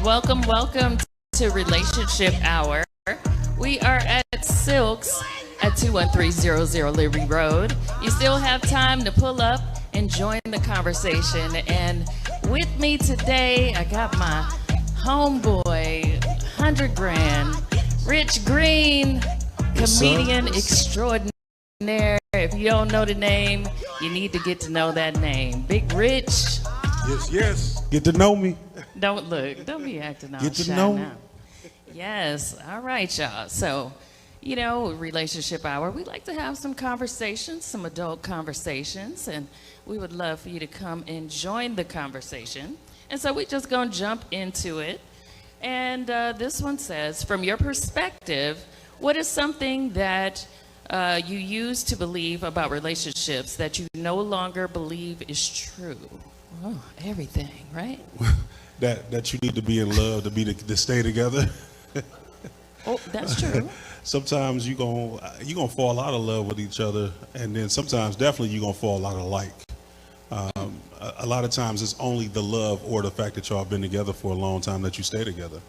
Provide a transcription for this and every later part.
welcome, welcome to Relationship Hour. We are at Sylk's at 21300 Libby Road. You still have time to pull up and join the conversation. And with me today, I got my homeboy, 100 grand, Rich Greene, comedian extraordinaire. If you don't know the name, you need to get to know that name. Big Rich. Yes, yes. Get to know me. Don't be acting all Get to shy know now. Yes, all right, y'all. So, you know, Relationship Hour, we like to have some conversations, some adult conversations, and we would love for you to come and join the conversation. And so we're just going to jump into it. And this one says, from your perspective, what is something that you used to believe about relationships that you no longer believe is true? Oh, everything, right? that you need to be in love to stay together. Oh, that's true. Sometimes you gonna fall out of love with each other, and then sometimes definitely you're gonna fall out of like. A lot of times it's only the love or the fact that y'all have been together for a long time that you stay together,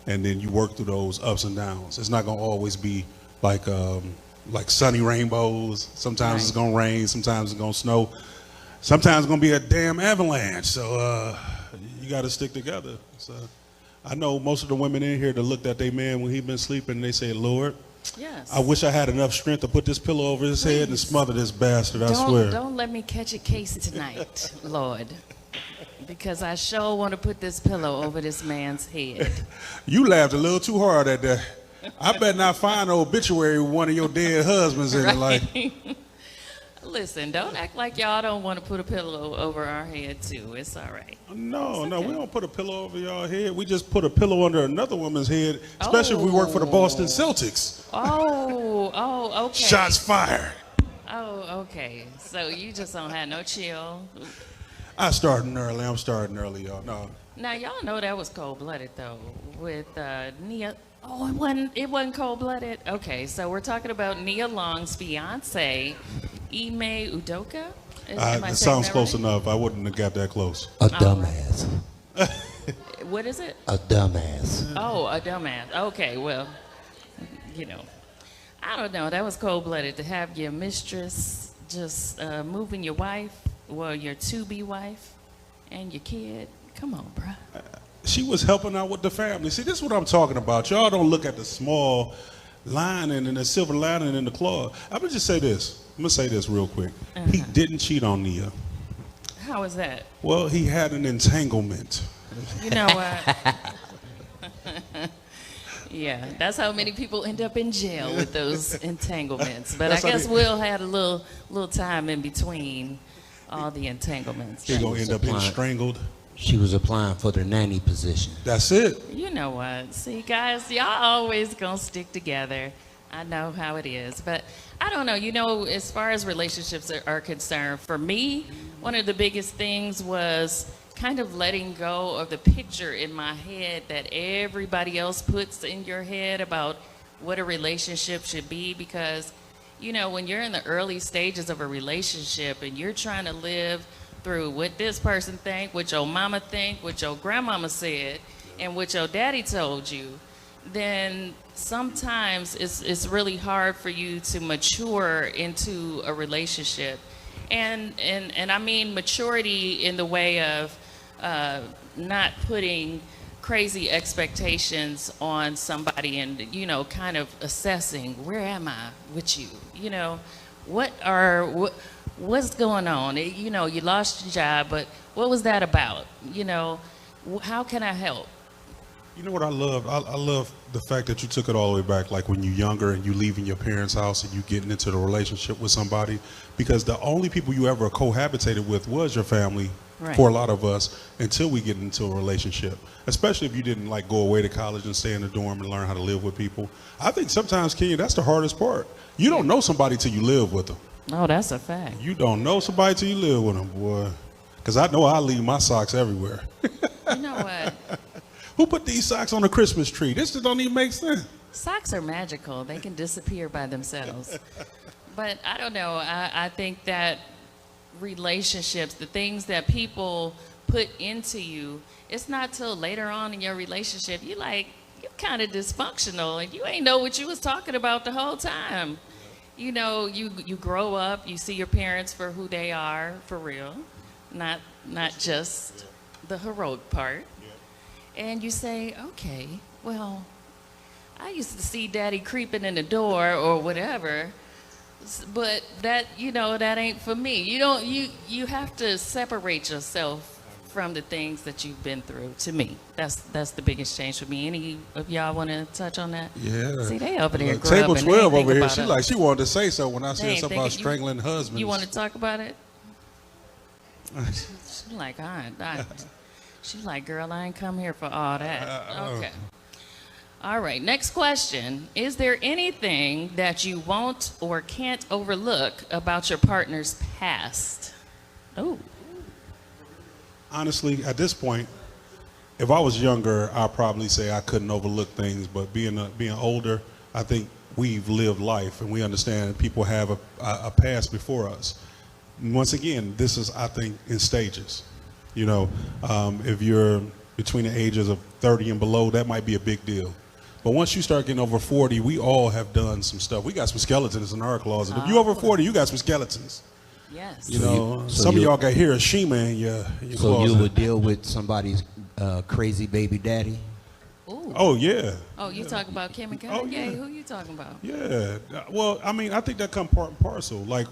and then you work through those ups and downs. It's not gonna always be like sunny rainbows. Sometimes it's gonna rain. Sometimes it's gonna snow. Sometimes it's gonna be a damn avalanche. So you got to stick together. So I know most of the women in here that looked at their man when he been sleeping, and they say, "Lord, yes, I wish I had enough strength to put this pillow over his head and smother this bastard." I swear. Don't let me catch a case tonight, Lord, because I sure want to put this pillow over this man's head. You laughed a little too hard at that. I better not find an obituary with one of your dead husbands in it. Like, listen, don't act like y'all don't want to put a pillow over our head too. It's all right. No, we don't put a pillow over your head. We just put a pillow under another woman's head, especially if we work for the Boston Celtics. Oh, okay. Shots fired. Oh, okay. So you just don't have no chill. I'm starting early, y'all. No. Now y'all know that was cold-blooded though, with Nia. Oh, it wasn't cold-blooded. Okay, so we're talking about Nia Long's fiance, Ime Udoka. It sounds close enough. I wouldn't have got that close. A dumbass. What is it? A dumbass. Oh, a dumbass. Okay, well, you know, I don't know. That was cold-blooded to have your mistress just moving your wife, well, your to-be wife, and your kid. Come on, bruh. She was helping out with the family. See, this is what I'm talking about. Y'all don't look at the small lining and the silver lining in the cloth. I'm going to just say this. I'm going to say this real quick. He didn't cheat on Nia. How is that? Well, he had an entanglement. You know what? Yeah, that's how many people end up in jail with those entanglements. But I guess Will had a little time in between all the entanglements. He's going to end up being strangled. She was applying for the nanny position. That's it. You know what? See, guys, y'all always gonna stick together. I know how it is. But I don't know. You know, as far as relationships are concerned, for me, one of the biggest things was kind of letting go of the picture in my head that everybody else puts in your head about what a relationship should be. Because, you know, when you're in the early stages of a relationship and you're trying to live through what this person think, what your mama think, what your grandmama said, and what your daddy told you, then sometimes it's really hard for you to mature into a relationship. And I mean maturity in the way of not putting crazy expectations on somebody and, you know, kind of assessing, where am I with you? You know, what's going on? You know, you lost your job, but what was that about? You know, how can I help? You know what I love? I love the fact that you took it all the way back, like when you're younger and you leaving your parents' house and you getting into the relationship with somebody, because the only people you ever cohabitated with was your family. Right. For a lot of us, until we get into a relationship, especially if you didn't like go away to college and stay in the dorm and learn how to live with people. I think sometimes, Kenya, that's the hardest part. You don't know somebody till you live with them. Oh, that's a fact. You don't know somebody till you live with them, boy. Because I know I leave my socks everywhere. You know what? Who put these socks on the Christmas tree? This just don't even make sense. Socks are magical. They can disappear by themselves. But I don't know. I think that relationships, the things that people put into you, it's not till later on in your relationship, you're kind of dysfunctional and you ain't know what you was talking about the whole time. You know, you grow up, you see your parents for who they are, for real, not just the heroic part. And you say, okay, well, I used to see daddy creeping in the door or whatever, but that ain't for me. You have to separate yourself from the things that you've been through. To me, that's the biggest change for me. Any of y'all want to touch on that? Yeah. See, they over there Table grubbing. 12 They over think here. about She wanted to say so when I They said ain't something about thinking- strangling husbands. You want to talk about it? She's like, she's like, girl, I ain't come here for all that. Okay. All right, next question. Is there anything that you won't or can't overlook about your partner's past? Oh. Honestly, at this point, if I was younger, I'd probably say I couldn't overlook things. But being older, I think we've lived life and we understand people have a past before us. And once again, this is, I think, in stages. You know, if you're between the ages of 30 and below, that might be a big deal. But once you start getting over 40, we all have done some stuff. We got some skeletons in our closet. If you over 40, you got some skeletons. Yes. You know, some of y'all got Hiroshima in your So closet. you would deal with somebody's crazy baby daddy? Ooh. Oh, yeah. Oh, you talking about Kim and Kanye? Oh, yeah. Who you talking about? Yeah. Well, I mean, I think that comes part and parcel. Like,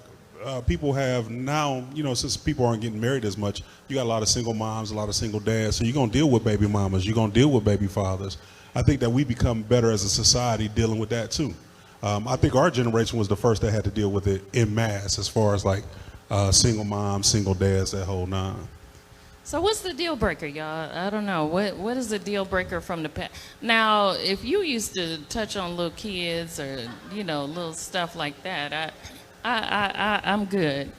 people have now, you know, since people aren't getting married as much, you got a lot of single moms, a lot of single dads. So you're going to deal with baby mamas. You're going to deal with baby fathers. I think that we become better as a society dealing with that, too. I think our generation was the first that had to deal with it en masse as far as, like, single moms, single dads, that whole nine. So what's the deal breaker, y'all? I don't know. What is the deal breaker from the past? Now, if you used to touch on little kids or, you know, little stuff like that, I'm good.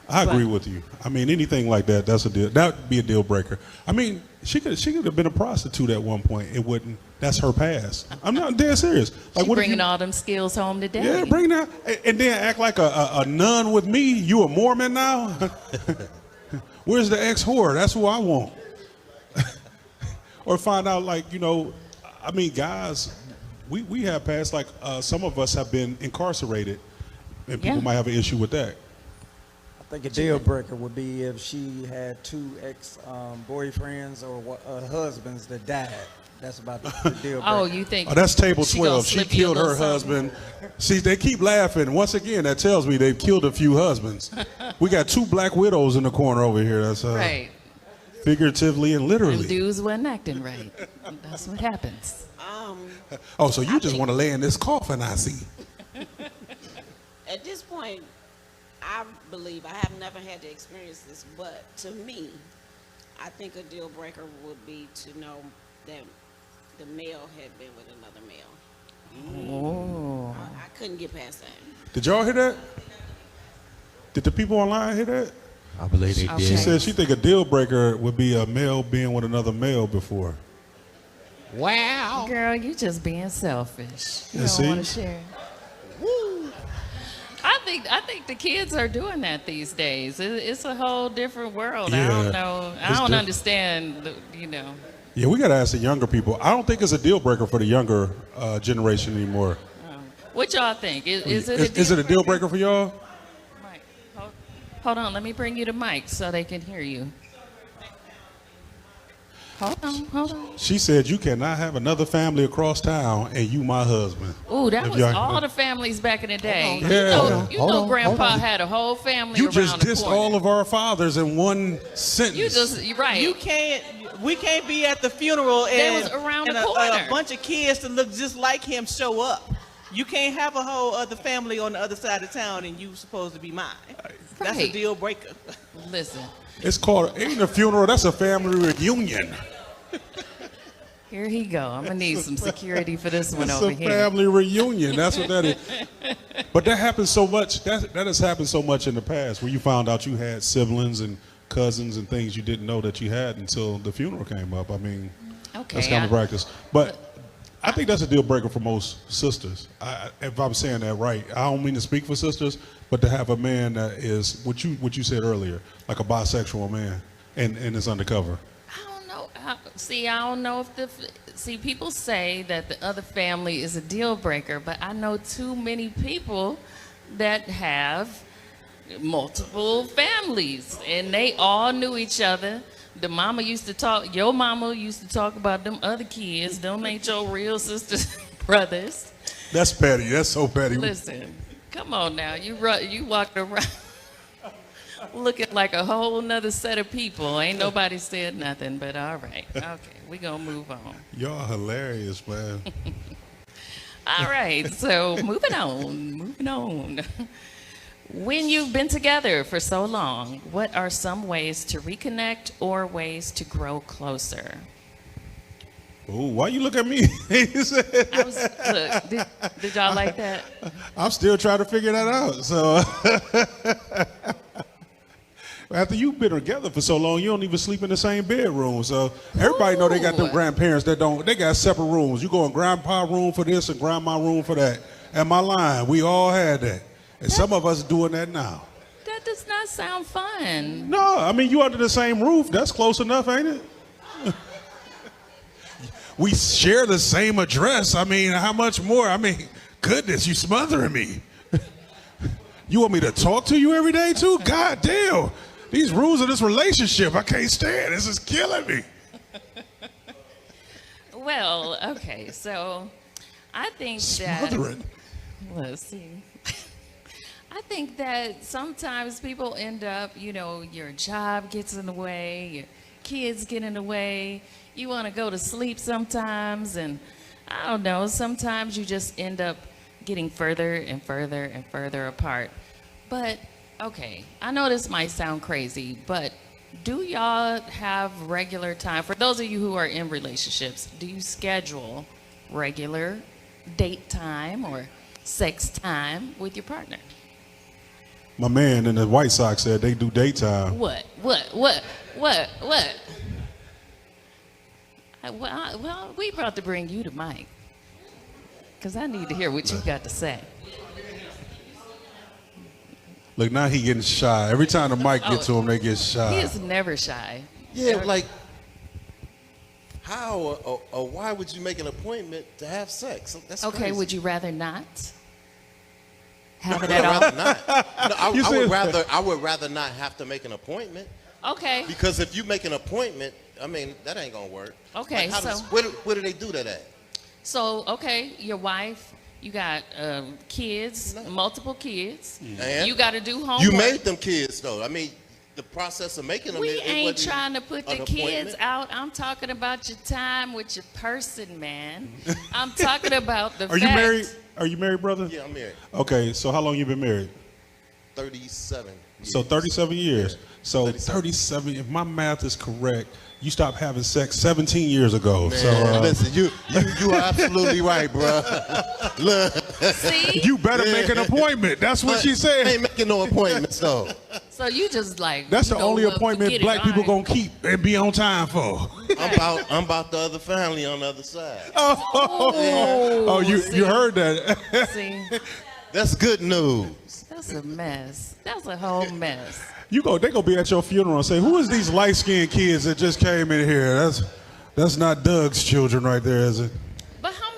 I agree with you. I mean, anything like that, that's a deal. That would be a deal breaker. I mean, she could have been a prostitute at one point. It wouldn't. That's her past. I'm not dead serious. Like, She what if bringing you, all them skills home to daddy. yeah, bring that, and then act like a nun with me. You a Mormon now? Where's the ex-whore? That's who I want. Or find out, like, you know, I mean, guys, we have past, like, some of us have been incarcerated, and people Yeah. might have an issue with that. I think a deal breaker would be if she had two boyfriends or husbands that died. That's about the deal breaker. Oh, you think? Oh, that's table she gonna 12. She slip you a killed her little something? husband. See, they keep laughing. Once again, that tells me they've killed a few husbands. We got two black widows in the corner over here. That's Right. figuratively and And literally. dudes wasn't acting right. That's what happens. Oh, so you just want to lay in this coffin, I see. At this point, I believe I have never had to experience this, but to me, I think a deal breaker would be to know that the male had been with another male. Oh. I couldn't get past that. Did y'all hear that? Did the people online hear that? I believe they Okay. She did. said she think a deal breaker would be a male being with another male before. Wow. Girl, you just being selfish. You Yeah, don't see? want to share. I think the kids are doing that these days. It's a whole different world. I Yeah, don't know. I it's don't different. understand. You know. Yeah, we got to ask the younger people. I don't think it's a deal breaker for the younger generation anymore. What y'all think? Is it? Is it a deal breaker for y'all? Mike, hold on. Let me bring you the mic so they can hear you. Hold on. She said you cannot have another family across town and you my husband. Ooh, that If was y'all- all the families back in the day. Yeah. You know, Hold on, you hold know on, Grandpa hold on. had a whole family You around just the dissed corner. all of our fathers in one sentence. You just, you're right. We can't be at the funeral They and, was around and the a corner. bunch of kids that look just like him show up. You can't have a whole other family on the other side of town and you supposed to be mine. That's a Right. deal breaker. Listen, It's called, ain't a funeral, that's a family reunion. here he go. I'm gonna need some security for this one It's over a here. family reunion. That's what that is. But that happens so much. That has happened so much in the past where you found out you had siblings and cousins and things you didn't know that you had until the funeral came up. I mean, Okay. that's common practice. But I think that's a deal breaker for most sisters. If I'm saying that right, I don't mean to speak for sisters, but to have a man that is what you said earlier, like a bisexual man. and it's undercover? I don't know. I don't know if people say that the other family is a deal breaker, but I know too many people that have multiple families, and they all knew each other. The mama used to talk, your mama used to talk about them other kids. Them ain't your real sisters, brothers. That's petty. That's so petty. Listen, come on now. You walked around looking like a whole nother set of people. Ain't nobody said nothing, but all right. Okay, we gonna move on. Y'all hilarious, man. All right, so moving on. When you've been together for so long, what are some ways to reconnect or ways to grow closer? Ooh, why you look at me? Look, did y'all like that? I'm still trying to figure that out. So after you've been together for so long, you don't even sleep in the same bedroom. So everybody know they got them grandparents that don't. They got separate rooms. You go in grandpa room for this and grandma room for that. Am I lying? We all had that. And some of us doing that now. That does not sound fun. No, I mean, you under the same roof. That's close enough, ain't it? We share the same address. I mean, how much more? I mean, goodness, you smothering me. You want me to talk to you every day too? God damn. These rules of this relationship, I can't stand. This is killing me. Well, okay, so I think Smothering. Let's see. I think that sometimes people end up, your job gets in the way, your kids get in the way, you want to go to sleep sometimes, and I don't know, sometimes you just end up getting further and further and further apart. But, okay, I know this might sound crazy, but do y'all have regular time? For those of you who are in relationships, do you schedule regular date time or sex time with your partner? My man in the White Sox said they do daytime. What? Well, we brought to bring you to Mike, because I need to hear what you got to say. Look, now he getting shy. Every time the mic get to him, they get shy. He is never shy. Yeah, like, how or why would you make an appointment to have sex? That's Okay, crazy. would you rather not have it I'd at all? rather not. No, I would said- rather not have to make an appointment, Okay, because if you make an appointment, I mean, that ain't gonna work. Okay, Like, so- where do they do that at? so, okay, your wife, you got kids, multiple kids. And You got to do homework. you made them kids though. I mean, the process of making them. We it ain't wasn't trying to put the an kids appointment. out. I'm talking about your time with your person, man. I'm talking about the Are you married? Are you married, brother? Yeah, I'm married. Okay, so how long you been married? 37. So years. 37 years. Yeah, So 37, if my math is correct, you stopped having sex 17 years ago. Man, So listen, you are absolutely right, bro. Look, See? you better make an appointment. That's what she I said. ain't making no appointments though. So you just like. That's you the know, only well, appointment forget it, black people all right. gonna keep and be on time for. I'm about the other family on the other side. Oh, you heard that? See, That's good news. that's a mess. That's a whole mess. They gonna be at your funeral and say, "Who is these light skinned kids that just came in here?" That's not Doug's children right there, is it? But how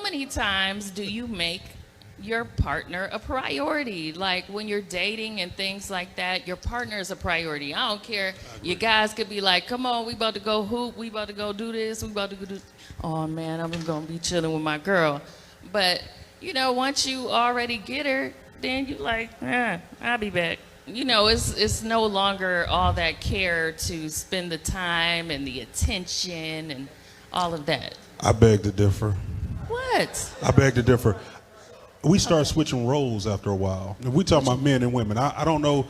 many times do you make your partner a priority? Like when you're dating and things like that, your partner is a priority. I don't care. You guys could be like, "Come on, we about to go hoop. We about to go do this. We about to go do." Oh man, I'm gonna be chilling with my girl. But once you already get her, then you like, I'll be back. It's no longer all that care to spend the time and the attention and all of that. I beg to differ. What? I beg to differ. We start switching roles after a while. If we talk about men and women, I don't know,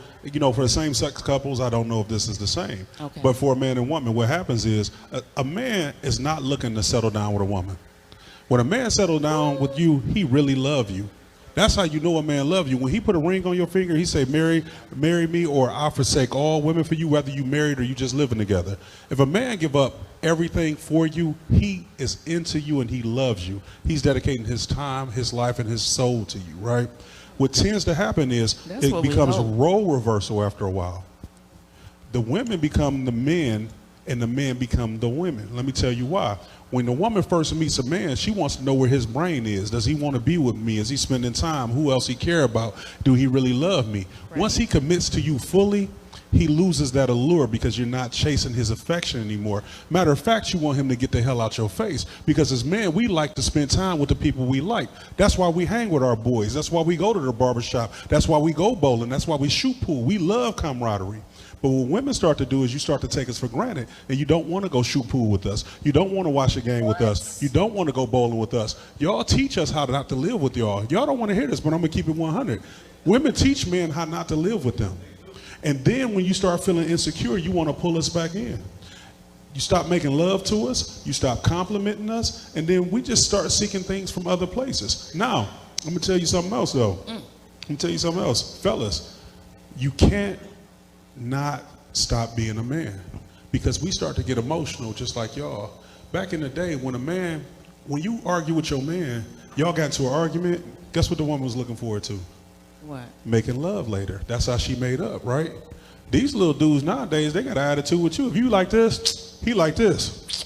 for the same sex couples, I don't know if this is the same. Okay. But for a man and woman, what happens is a man is not looking to settle down with a woman. When a man settles down with you, he really love you. That's how you know a man loves you. When he put a ring on your finger, he say, marry me, or I'll forsake all women for you, whether you married or you just living together. If a man give up everything for you, he is into you and he loves you. He's dedicating his time, his life, and his soul to you, right? What tends to happen is That's it what we becomes hope. role reversal after a while. the women become the men and the men become the women. Let me tell you why. When the woman first meets a man, she wants to know where his brain is. Does he want to be with me? Is he spending time? Who else he care about? Do he really love me? Right. Once he commits to you fully, he loses that allure because you're not chasing his affection anymore. Matter of fact, you want him to get the hell out your face, because as men, we like to spend time with the people we like. That's why we hang with our boys. That's why we go to the barbershop. That's why we go bowling. That's why we shoot pool. We love camaraderie. But what women start to do is you start to take us for granted, and you don't want to go shoot pool with us. You don't want to watch a game with us. You don't want to go bowling with us. Y'all teach us how not to live with y'all. Y'all don't want to hear this, but I'm going to keep it 100. Women teach men how not to live with them. And then when you start feeling insecure, you want to pull us back in. You stop making love to us, you stop complimenting us, and then we just start seeking things from other places. Now, I'm going to tell you something else, though. I'm going to tell you something else. Fellas, you can't not stop being a man, because we start to get emotional just like y'all. Back in the day, when you argue with your man, y'all got into an argument, guess what the woman was looking forward to? What? Making love later. That's how she made up, right? These little dudes nowadays, they got an attitude with you. If you like this, he like this.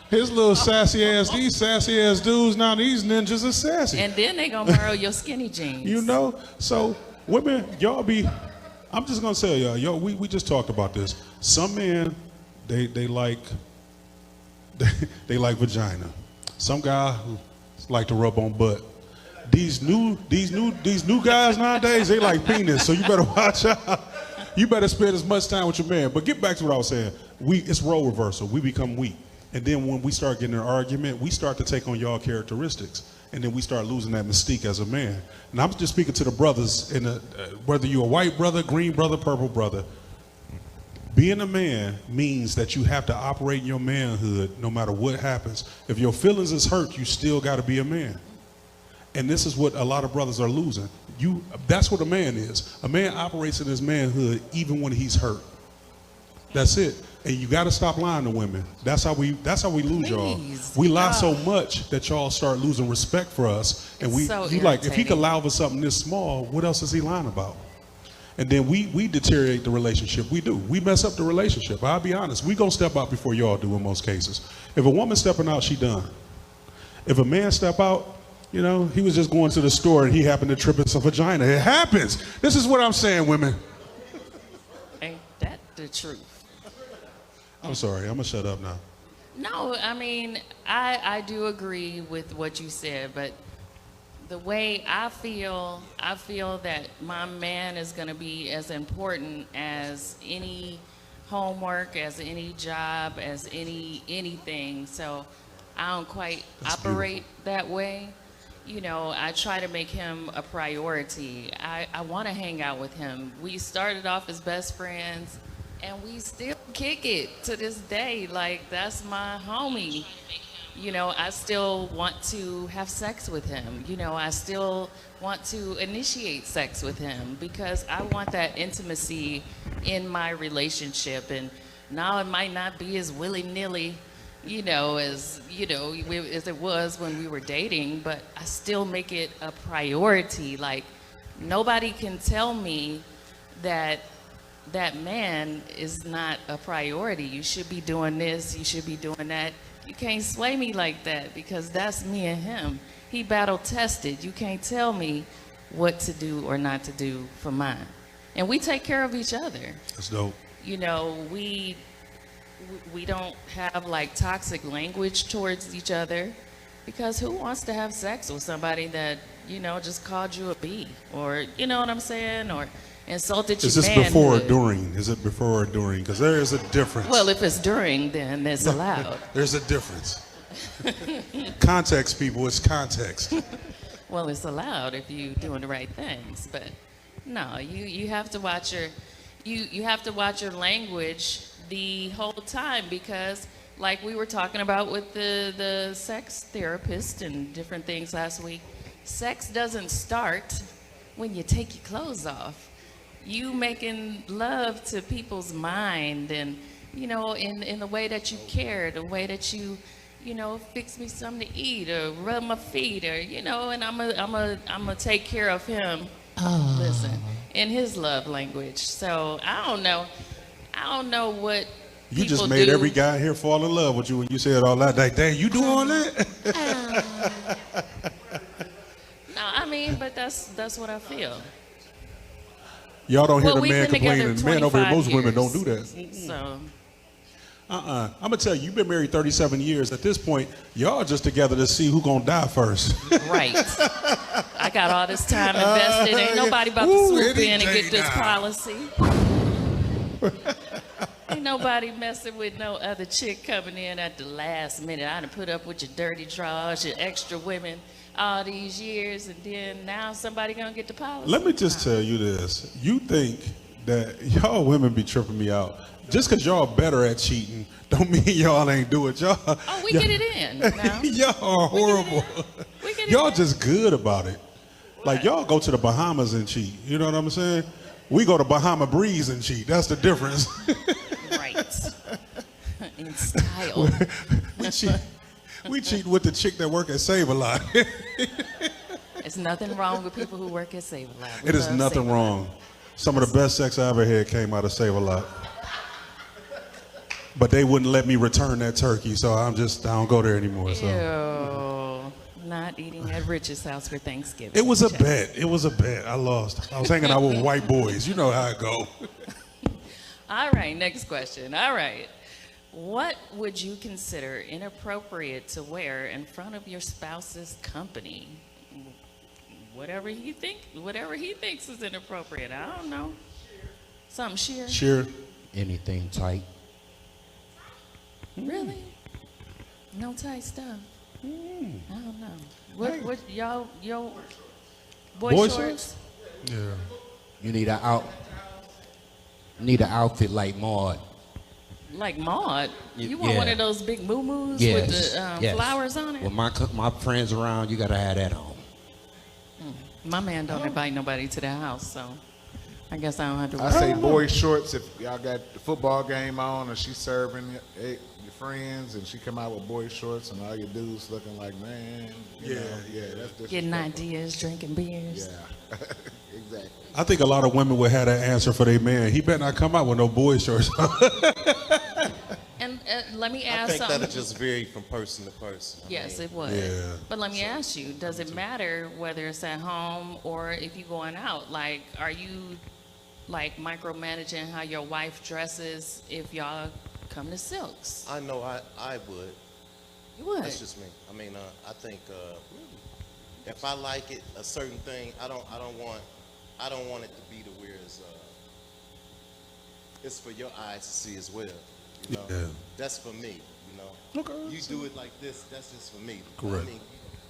His little these sassy ass dudes now, these ninjas are sassy. And then they gonna borrow your skinny jeans. You know? So women, I'm just gonna tell y'all, we just talked about this. Some men, they like vagina. Some guy like to rub on butt. These new guys nowadays, they like penis. So you better watch out. You better spend as much time with your man. But get back to what I was saying. It's role reversal. We become weak. And then when we start getting in an argument, we start to take on y'all characteristics. And then we start losing that mystique as a man. And I'm just speaking to the brothers, whether you're a white brother, green brother, purple brother. Being a man means that you have to operate in your manhood no matter what happens. If your feelings is hurt, you still got to be a man. And this is what a lot of brothers are losing. That's what a man is. A man operates in his manhood even when he's hurt. That's it. And you got to stop lying to women. That's how we lose y'all. We lie so much that y'all start losing respect for us. And if he could lie over something this small, what else is he lying about? And then we deteriorate the relationship. We do. We mess up the relationship. I'll be honest. We gonna step out before y'all do in most cases. If a woman stepping out, she done. If a man step out, he was just going to the store and he happened to trip in some vagina. It happens. This is what I'm saying, women. Ain't that the truth? I'm sorry. I'm gonna shut up now. No, I mean, I do agree with what you said, but the way I feel that my man is going to be as important as any homework, as any job, as anything. So I don't quite operate that way. I try to make him a priority. I want to hang out with him. We started off as best friends, and we still kick it to this day. Like, that's my homie. I still want to have sex with him. I still want to initiate sex with him because I want that intimacy in my relationship. And now it might not be as willy-nilly, as it was when we were dating, but I still make it a priority. Like, nobody can tell me that man is not a priority. You should be doing this, you should be doing that. You can't sway me like that because that's me and him. He battle tested. You can't tell me what to do or not to do for mine. And we take care of each other. That's dope. We don't have like toxic language towards each other, because who wants to have sex with somebody that, just called you a B, or, you know what I'm saying? Or insulted your manhood. Is this before or during? Is it before or during? Because there is a difference. Well, if it's during, then it's allowed. There's a difference. Context, people, it's context. Well, it's allowed if you're doing the right things, but no, you have to watch you have to watch your language the whole time, because like we were talking about with the sex therapist and different things last week, sex doesn't start when you take your clothes off. You making love to people's mind, and in the way that you care, the way that you fix me something to eat or rub my feet, or and I'm gonna take care of him. Listen, in his love language. So I don't know. I don't know what You people just made do. every guy here fall in love with you when you said all that. Like, dang, you do all that? No, I mean, but that's what I feel. Y'all don't hear Well, the we've man been together complaining. Man over here, 25 most women don't years. do that. So I'm gonna tell you, you've been married 37 years. At this point, y'all just together to see who gonna die first. right. I got all this time invested. Ain't nobody about to swoop in and get this policy. Ain't nobody messing with no other chick coming in at the last minute. I done put up with your dirty draws, your extra women all these years, and then now somebody gonna get the policy. Let me just tell you this. You think that y'all women be tripping me out. Just because y'all better at cheating don't mean y'all ain't do it. Y'all, Oh, we get it in now. y'all are horrible. We get it Y'all in. just good about it. Like y'all go to the Bahamas and cheat. You know what I'm saying? We go to Bahama Breeze and cheat. That's the difference. Right. In style. We cheat with the chick that work at Save a Lot. There's nothing wrong with people who work at Save a Lot. We It is love nothing Save a Lot. wrong. Some of the best sex I ever had came out of Save a Lot. But they wouldn't let me return that turkey, so I don't go there anymore. So Ew. Not eating at Rich's house for Thanksgiving. it was a bet. It was a bet. I lost. I was hanging out with white boys. You know how it go. All right, next question. All right. What would you consider inappropriate to wear in front of your spouse's company? Whatever he thinks is inappropriate. I don't know. Something sheer. Sure. Anything tight. Really? No tight stuff. I don't know. What y'all boy Boy shorts? Yeah. You need an outfit like Maud. Like Maud? You want Yeah. one of those big moo-moos Yes. with the yes. flowers on it? When my friends around, you gotta have that on. My man don't invite nobody to the house, so I guess I don't have to I worry. say boy shorts if y'all got the football game on and she's serving your friends and she come out with boy shorts and all your dudes looking like, man, you know, that's Getting disrespectful. ideas, drinking beers. Yeah, exactly. I think a lot of women would have that answer for their man. He better not come out with no boy shorts. And let me I ask think something. that'll just vary from person to person. I Yes, mean, it would. Yeah. But let me ask you, does it matter whether it's at home or if you're going out? Like, are you like micromanaging how your wife dresses if y'all come to Sylk's? I know I would. You would. That's just me. I mean, I think if I like it, a certain thing, I don't want it to be to where it's for your eyes to see as well. You know, Yeah. that's for me. You know, Okay. you do it like this. That's just for me. Correct. I mean,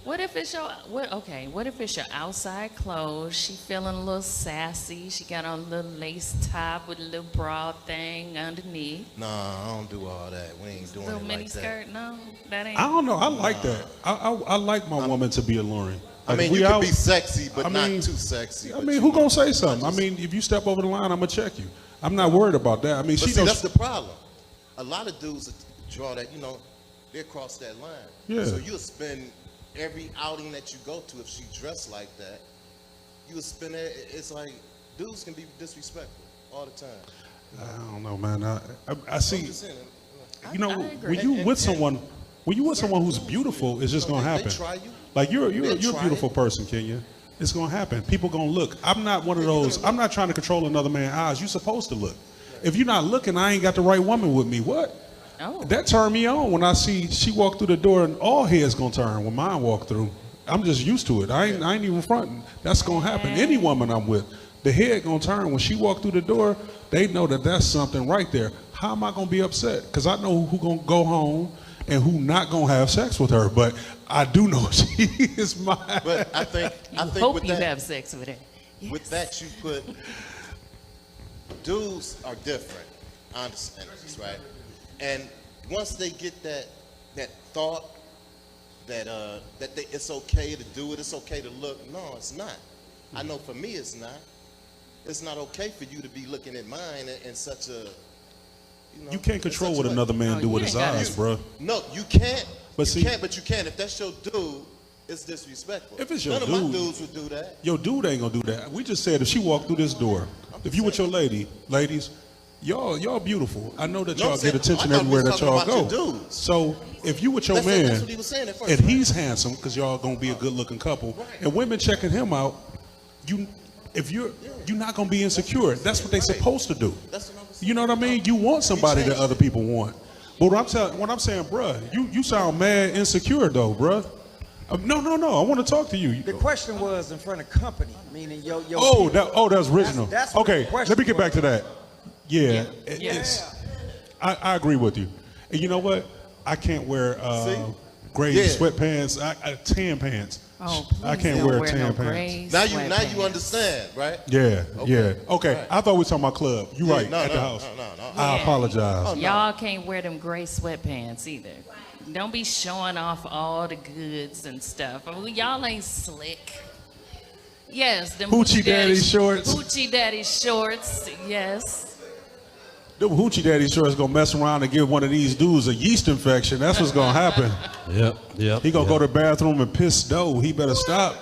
What if it's your outside clothes? She feeling a little sassy. She got on a little lace top with a little bra thing underneath. nah, I don't do all that. We ain't doing Little it mini like that. skirt? No, that ain't. I don't know. I like that. I like my woman to be alluring. I Like, mean, if we you can out- be sexy, but I not mean- too sexy. I but mean, you who know, gonna say something? I just- mean, if you step over the line, I'm gonna check you. I'm not worried about that. I mean, But she see, knows. that's the problem. A lot of dudes that draw that, you know, they cross that line. Yeah. So you'll spend every outing that you go to, if she dressed like that, you'll spend it. It's like dudes can be disrespectful all the time. I don't know, man. I I'm see. just saying, You know, I agree. when you with someone, who's beautiful, it's just gonna they happen. try you. Like you're They a try beautiful it. person, Kenya. It's gonna happen. People gonna look. I'm not one of those. I'm not trying to control another man's eyes. You're supposed to look. If you're not looking, I ain't got the right woman with me. What? Oh. That turned me on when I see she walk through the door and all heads gonna turn when mine walk through. I'm just used to it. I ain't even fronting. That's gonna happen. Any woman I'm with, the head gonna turn when she walk through the door. They know that that's something right there. How am I gonna be upset? Because I know who gonna go home and who not gonna have sex with her. But I do know she is mine. But I think Hope with you that, have sex with her. with Yes. that you put dudes are different. I understand this, right? And once they get that thought that it's okay to do it, it's okay to look. No, it's not. I know for me it's not. It's not okay for you to be looking at mine in such a You can't in control such what a way. another man No, do you with ain't his gotta- eyes, bro. No, you can't. But you see- can't, but you can. If that's your dude, it's disrespectful. If it's your None of my dude- dudes would do that. Your dude ain't gonna do that. We just said if she walked through this door, if you with your ladies, y'all beautiful. I know that No, y'all I'm get saying- attention I thought we everywhere was that talking y'all about go. your dudes. So if you with your That's man, what he was saying at first, and right? he's handsome, because y'all gonna be a good looking couple, and women checking him out, you're not gonna be insecure. That's what they supposed to do. That's what I'm saying. You know what I mean? You want somebody that changed other people want. But what I'm saying, bruh, you sound mad insecure though, bruh. No. I want to talk to you. The question was in front of company, meaning your Oh, people. that's original. That's what Okay, the question let me get back was. to that. Yeah, I agree with you. And you know what? I can't wear gray Yeah. sweatpants. I tan pants. Oh, I please can't don't wear wear tan no pants. gray Now you sweatpants. understand, right? Yeah. Okay, Right. I thought we were talking about club. You Yeah, right, no, at the no, house. no. I Yeah. apologize. Oh, no. Y'all can't wear them gray sweatpants either. Don't be showing off all the goods and stuff. I mean, y'all ain't slick. Yes, them Hoochie daddy shorts. Hoochie daddy shorts, yes. The hoochie daddy sure is gonna mess around and give one of these dudes a yeast infection. That's what's gonna happen. Yep. He gonna go to the bathroom and piss dough. He better stop.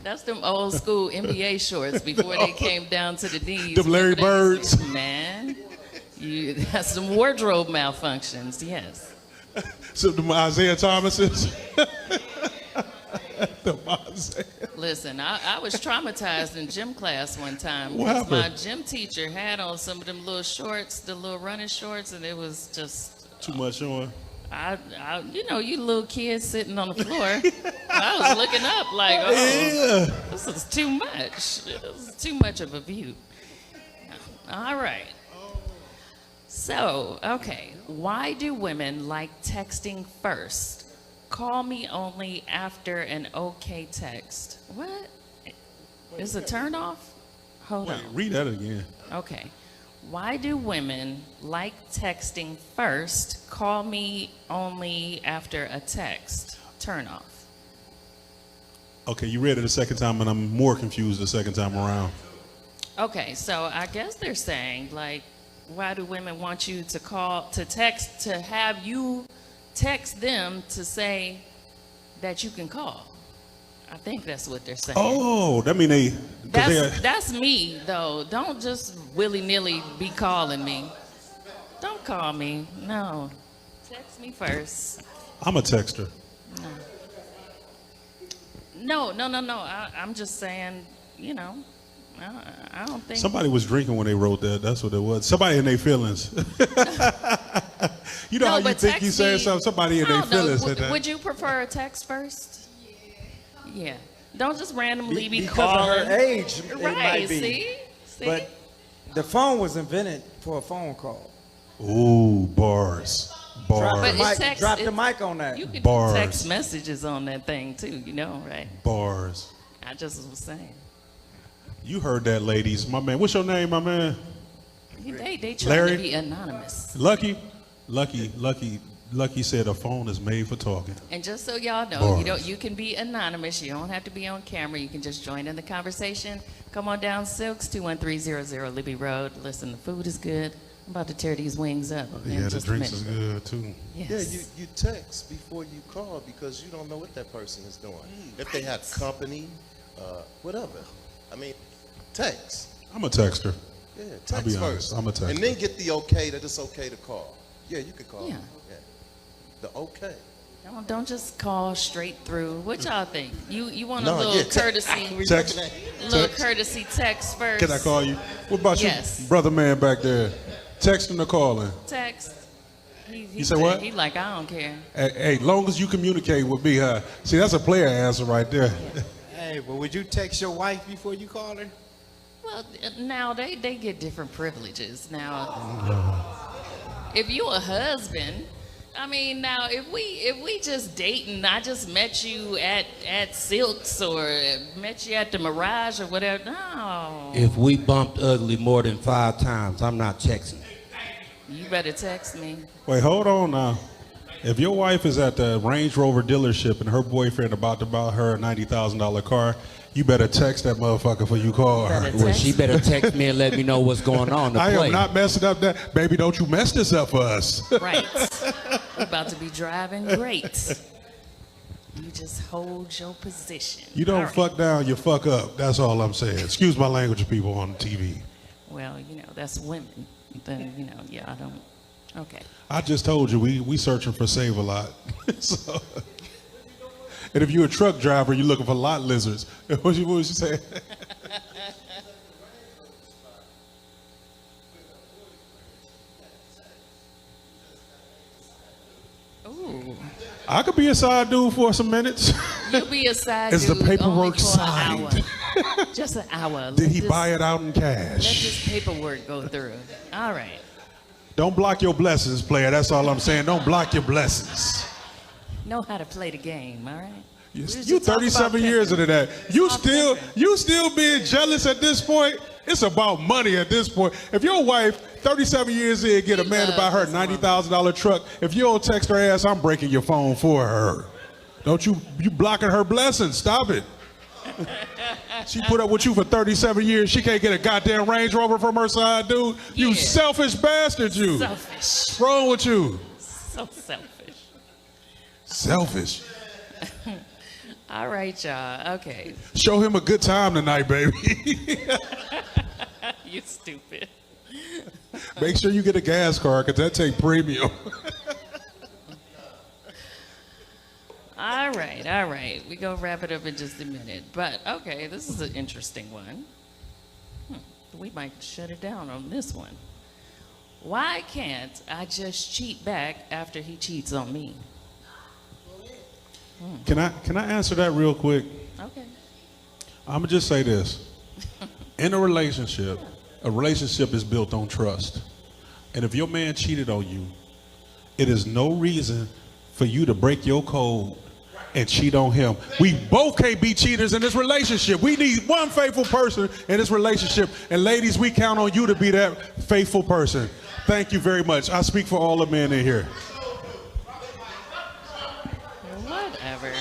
That's them old school NBA shorts before they came down to the knees. Them Larry Remember they- Birds. Man, that's some wardrobe malfunctions, yes. So the Isaiah Thomases. The Isaiah. Listen, I was traumatized in gym class one time. What because my happened? gym teacher had on some of them little shorts, the little running shorts, and it was just, Too much on. you little kids sitting on the floor. I was looking up like, oh, this is too much. This is too much of a view. All right. So, okay, why do women like texting first? Call me only after an okay text. What? Is a turn off? Hold Wait, on. read that again. Okay. Why do women like texting first? Call me only after a text. Turn off. Okay, you read it a second time, and I'm more confused the second time around. Okay, so I guess they're saying, like, why do women want you to text, to have you text them to say that you can call? I think that's what they're saying. Oh, that mean they. 'Cause That's me, though. Don't just willy-nilly be calling me. Don't call me. No. Text me first. I'm a texter. No. I'm just saying, I don't think. Somebody was drinking when they wrote that. That's what it was. Somebody in their feelings. You know how you but think you text saying me- something? Somebody in I their don't know. feelings said that. Would you prefer a text first? Yeah. Don't just randomly be Because calling. of her age, it Right, might be. see? But the phone was invented for a phone call. Ooh, bars. But Bars. it Mike, text- drop the it- mic on that. You can Bars. do text messages on that thing too, right? Bars. I just was saying. You heard that, ladies. My man. What's your name, my man? They try Larry? to be anonymous. Lucky said a phone is made for talking. And just so y'all know, Bars. you can be anonymous. You don't have to be on camera. You can just join in the conversation. Come on down, Sylk's 21300 Libby Road. Listen, the food is good. I'm about to tear these wings up. in Yeah, the just a drinks is minute. good too. Yes. Yeah, you text before you call because you don't know what that person is doing. If they have company, whatever. I mean, text. I'm a texter. Yeah, I'll text be first. honest, I'm a texter. And then get the okay that it's okay to call. Yeah, you can call. Yeah. The okay. Don't just call straight through. What y'all think? You want a No, little yeah, courtesy, Text. little Text. courtesy text first. Can I call you? What about Yes. you, brother man back there? Texting or calling? Text. He say what? He like, I don't care. Hey, long as you communicate with me, huh? See, that's a player answer right there. Hey, but would you text your wife before you call her? Well, now they get different privileges. Now, if you a husband, I mean, now if we just dating, I just met you at Sylk's or met you at the Mirage or whatever. No, If we bumped ugly more than 5 times, I'm not texting. you better text me. Wait, hold on now. If your wife is at the Range Rover dealership and her boyfriend about to buy her a $90,000 car, you better text that motherfucker before you call her. Better Well, text she better text me and let me know what's going on to I play. am not messing up that. Baby, don't you mess this up for us. Right. We're about to be driving great. You just hold your position. You don't All right. fuck down, you fuck up. That's all I'm saying. Excuse my language, people on TV. Well, that's women. Then, yeah, I don't. Okay. I just told you, we searching for Save-A-Lot. So, and if you're a truck driver, you're looking for lot lizards. What you say? Ooh. I could be a side dude for some minutes. You'll be a side Is the dude only paperwork for signed? an hour. Just an hour. Did he buy it out in Let cash? this paperwork go through. All right. Don't block your blessings, player. That's all I'm saying. Don't block your blessings. Know how to play the game, all right? We was You just talking 37 about years pimping. into that. You Talk still pimping. being jealous at this point? It's about money at this point. If your wife, 37 years in, get a He man to buy loves her this $90,000 truck, if you don't text her ass, I'm breaking your phone for her. Don't you blocking her blessings. Stop it. She put up with you for 37 years. She can't get a goddamn Range Rover from her side, dude. You Yeah. selfish bastard, you. Selfish. What's wrong with you? So selfish. Selfish. All right, y'all. Okay. Show him a good time tonight, baby. You stupid. Make sure you get a gas card, because that take premium. All right. We gonna wrap it up in just a minute. But okay, this is an interesting one. We might shut it down on this one. Why can't I just cheat back after he cheats on me? Can I answer that real quick? Okay. I'm gonna just say this. In a relationship is built on trust. And if your man cheated on you, it is no reason for you to break your code and cheat on him. We both can't be cheaters in this relationship. We need one faithful person in this relationship. And ladies, we count on you to be that faithful person. Thank you very much. I speak for all the men in here. Whatever.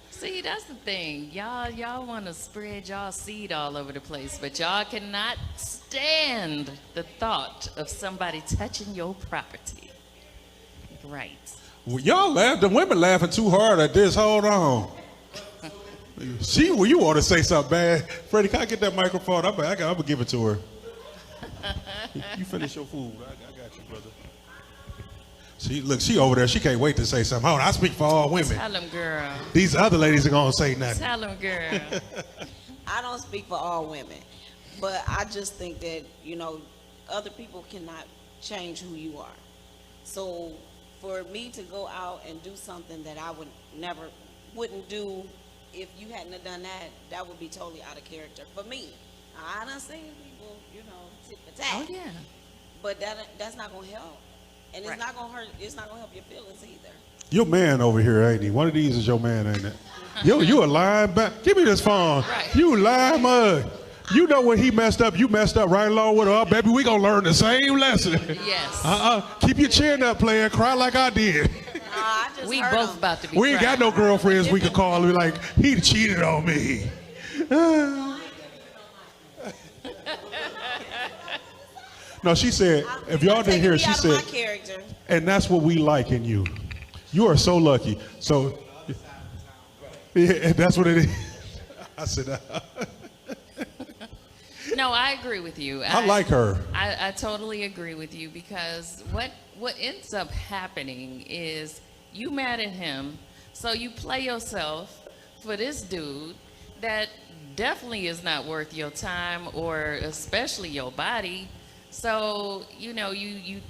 See, that's the thing. Y'all want to spread y'all seed all over the place, but y'all cannot stand the thought of somebody touching your property. Right. Well, y'all laugh. The women laughing too hard at this. Hold on. You want to say something bad? Freddie, can I get that microphone? I'm gonna give it to her. You finish your food. I got you, brother. She over there. She can't wait to say something. Hold on, I speak for all women. Tell them, girl. These other ladies are gonna say nothing. Tell them, girl. I don't speak for all women, but I just think that, other people cannot change who you are. So for me to go out and do something that I wouldn't do if you hadn't have done that, that would be totally out of character for me. I done seen people, tit for tat. Oh, yeah. But that's not gonna help. And Right. it's not gonna hurt, it's not gonna help your feelings either. Your man over here, ain't he? One of these is your man, ain't it? You a lying back. Give me this phone. Right. You lying mug. You know when he messed up, you messed up right along with her. Oh, baby, we gonna learn the same lesson. Yes. Keep your chin up, player. Cry like I did. I just We heard both 'em. We about to be ain't crying. got no girlfriends we could call and be like, he cheated on me. No, she said, if y'all didn't hear, Taking me she out of my said, character. and that's what we like in you. You are so lucky. So, yeah, that's what it is. I said, No, I agree with you. I like her. I totally agree with you, because what ends up happening is you mad at him, so you play yourself for this dude that definitely is not worth your time or especially your body. So, you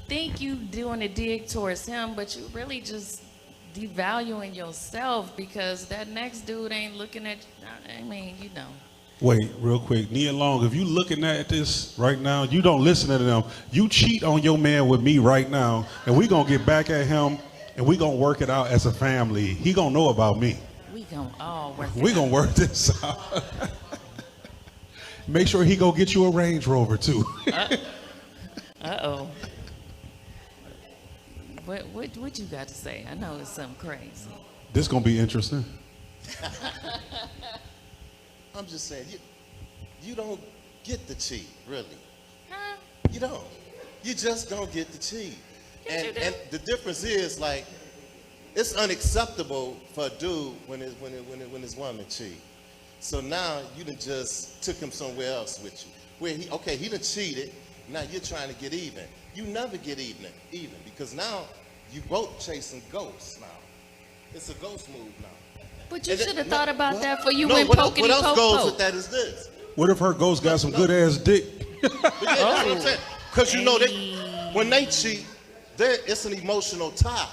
think you doing a dig towards him, but you really just devaluing yourself, because that next dude ain't looking at, Wait, real quick. Nia Long, if you looking at this right now, you don't listen to them. You cheat on your man with me right now, and we going to get back at him, and we going to work it out as a family. He going to know about me. we gonna all work We it going to work this out. Make sure he go get you a Range Rover, too. Uh-oh. What you got to say? I know it's something crazy. This going to be interesting. I'm just saying, you don't get the cheat, really. Huh? You don't. You just don't get the cheat. Yes, you do. And the difference is like, it's unacceptable for a dude when his woman cheat. So now you done just took him somewhere else with you. Where he done cheated. Now you're trying to get even. You never get even because now you both chasing ghosts now. It's a ghost move now. But you should have thought about that for you No, went what pokey else poke goes poke. with that is this. What if her ghost got some good ass dick? But yeah, that's what I'm saying. Because you know, when they cheat, it's an emotional tie.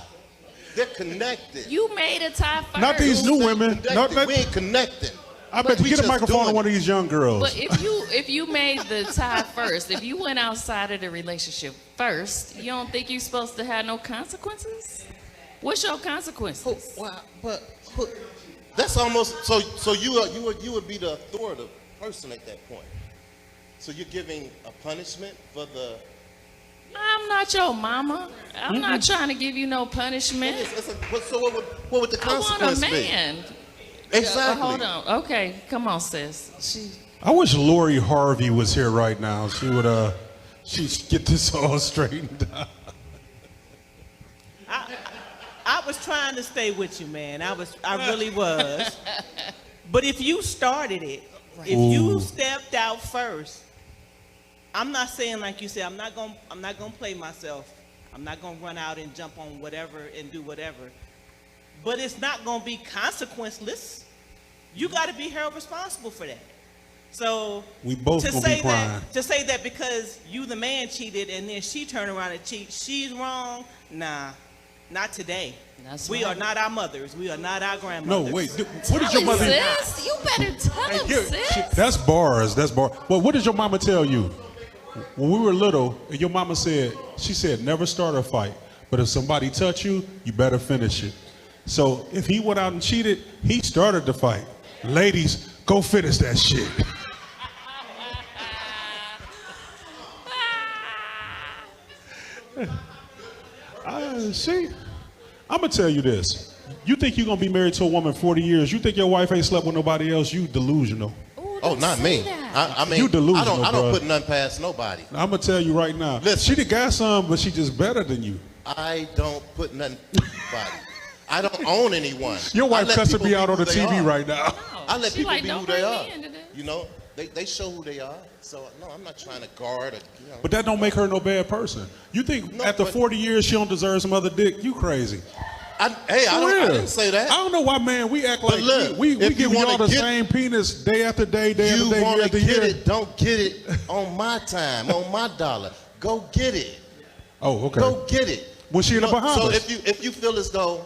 They're connected. You made a tie first. Not these new women. We ain't connecting. I bet you We get a just microphone doing to one of these young girls. But if you made the tie first, if you went outside of the relationship first, you don't think you're supposed to have no consequences? What's your consequences? But that's almost so you would be the authoritative person at that point. So you're giving a punishment for the. I'm not your mama. I'm not trying to give you no punishment. So what would the I want consequence a be? man. Exactly. Hold on. Okay, come on, sis. I wish Lori Harvey was here right now. She would she'd get this all straightened out. I was trying to stay with you, man. I really was. But if you started it, if you stepped out first, I'm not saying like you said, I'm not gonna play myself. I'm not gonna run out and jump on whatever and do whatever. But it's not gonna be consequenceless. You gotta be held responsible for that. So We both to gonna say be crying. that because you the man cheated and then she turned around and cheat, she's wrong. Nah, not today. That's We right. are not our mothers. We are not our No, grandmothers. wait. What did your mother? Sis, you better tell him, sis. That's bars. That's bar. Well, what did your mama tell you? When we were little, your mama said, she said, never start a fight. But if somebody touch you, you better finish it. So if he went out and cheated, he started the fight. Ladies, go finish that shit. See, I'm gonna tell you this. You think you're gonna be married to a woman 40 years? You think your wife ain't slept with nobody else? You delusional. Ooh, Oh, don't not say me. that. I mean, You delusional, I don't bruh. put nothing past nobody. I'm gonna tell you right now. Listen. She done got some, but she just better than you. I don't put nothing past nobody. I don't own anyone. Your I wife let cussing people me be out on who the they TV are. right now. I let She people like, be don't who they bring are. me into this. You know, they show who they are. So no, I'm not trying to guard. But that don't make her no bad person. You think No, after but- 40 years she don't deserve some other dick? You crazy. I For real. didn't say that. I don't know why, man. We act But like look, we if give you y'all wanna the get- same penis day after day, day You after day, year want to after get year. it? Don't get it on my time, on my dollar. Go get it. Oh, okay. Go get it. Was she in the You know, Bahamas? So if you feel as though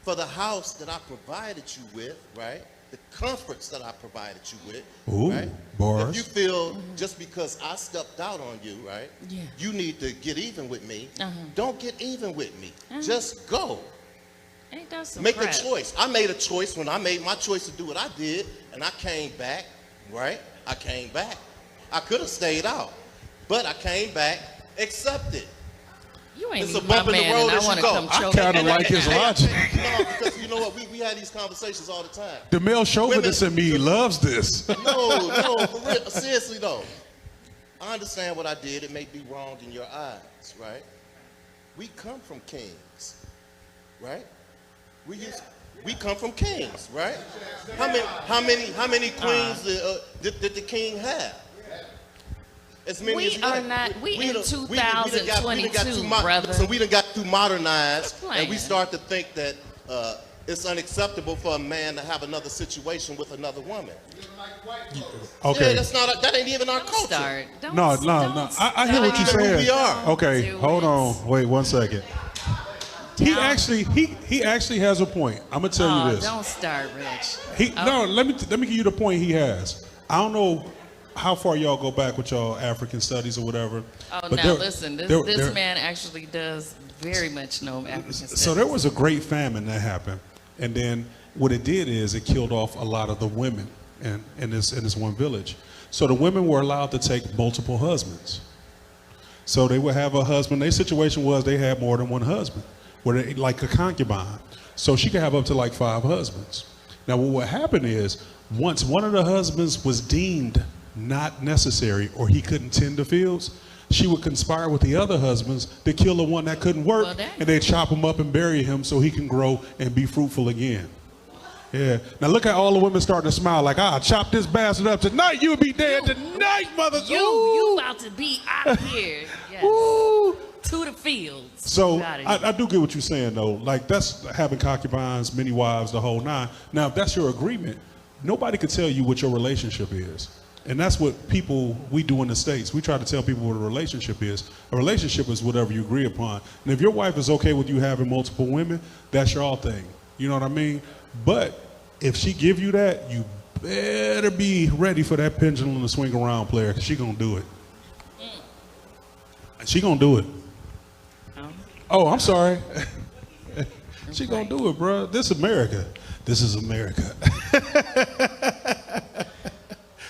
for the house that I provided you with, right, the comforts that I provided you with, Ooh, right, bars. if you feel just because I stepped out on you, right, Yeah. you need to get even with me. Uh-huh. Don't get even with me. Just go. Ain't that some Make crap? a choice. I made a choice when I made my choice to do what I did, and I came back, right? I came back. I could have stayed out, but I came back, accepted. You ain't It's a even my bump in the man, road and I as you want to go. come I choke kinda you. like his logic. No, because you know what? We had these conversations all the time. The male chauvinist in me loves this. No, for real. Seriously though. I understand what I did. It may be wrong in your eyes, right? We come from kings, right? We come from kings, right? How many queens did the king have? As many We as he are had. not- we in done- 2022, too brother. So we done got too modernized, Quit and we playing. start to think that it's unacceptable for a man to have another situation with another woman. Okay. Yeah, that ain't even our Don't culture. start. Don't No. don't I hear what you're That ain't even who saying. we are. Okay, Do hold it. on. Wait 1 second. He actually has a point. I'm gonna tell Oh, you this. don't start, Rich. No, let me give you the point he has. I don't know how far y'all go back with y'all African studies or whatever. Oh, but now there- listen. there- This man actually does very much know African studies. So there was a great famine that happened, and then what it did is it killed off a lot of the women in this one village. So the women were allowed to take multiple husbands. So they would have a husband. Their situation was they had more than one husband, where they, like a concubine. So she could have up to like 5 husbands. Now what would happen is once one of the husbands was deemed not necessary or he couldn't tend the fields, she would conspire with the other husbands to kill the one that couldn't work, Well, and they'd chop him up and bury him so he can grow and be fruitful again. Yeah. Now look at all the women starting to smile like, I'll chop this bastard up tonight. You'll be dead tonight, mother. You about to be out of here. Yes. Ooh. To the fields. So Outta here. I do get what you're saying though. Like that's having concubines, many wives, the whole nine. Now if that's your agreement, nobody could tell you what your relationship is. And that's what we do in the States. We try to tell people what a relationship is. A relationship is whatever you agree upon. And if your wife is okay with you having multiple women, that's your thing. You know what I mean? But if she give you that, you better be ready for that pendulum to swing around, player, because she gonna do it. She gonna do it. Oh, I'm sorry. She gonna do it, bro. This is America. This is America.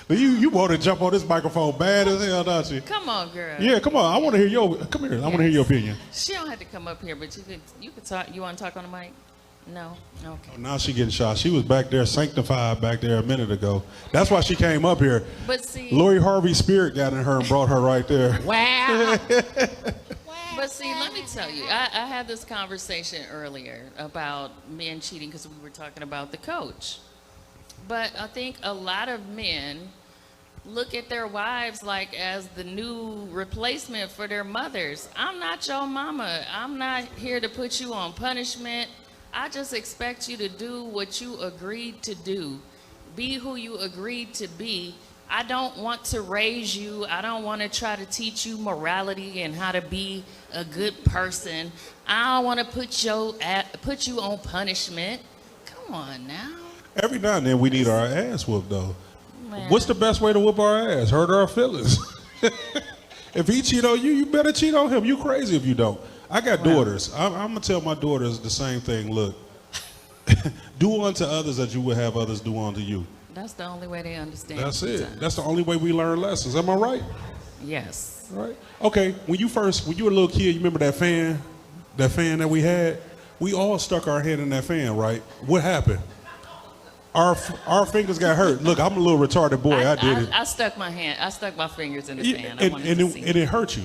But you want to jump on this microphone bad as hell, don't you? Come on, girl. Yeah, come on. I want to hear come here. I want to hear your opinion. She don't have to come up here, but you could talk. You want to talk on the mic? No. Okay. Oh, now she getting shot. She was back there sanctified back there a minute ago. That's why she came up here. But see, Lori Harvey's spirit got in her and brought her right there. Wow. But see, let me tell you, I had this conversation earlier about men cheating because we were talking about the coach. But I think a lot of men look at their wives like as the new replacement for their mothers. I'm not your mama. I'm not here to put you on punishment. I just expect you to do what you agreed to do. Be who you agreed to be. I don't want to raise you. I don't want to try to teach you morality and how to be a good person. I don't want to put you on punishment. Come on now. Every now and then we need our ass whooped though. Man. What's the best way to whoop our ass? Hurt our feelings. If he cheat on you, you better cheat on him. You crazy if you don't. I got daughters. I'm gonna tell my daughters the same thing. Look, do unto others as you would have others do unto you. That's the only way they understand. That's it. sometimes. That's the only way we learn lessons. Am I right? Yes. Right. Okay. When you were a little kid, you remember that fan that we had? We all stuck our head in that fan, right? What happened? Our fingers got hurt. Look, I'm a little retarded boy. I did it. I stuck my fingers in the Yeah, fan. and it hurt you.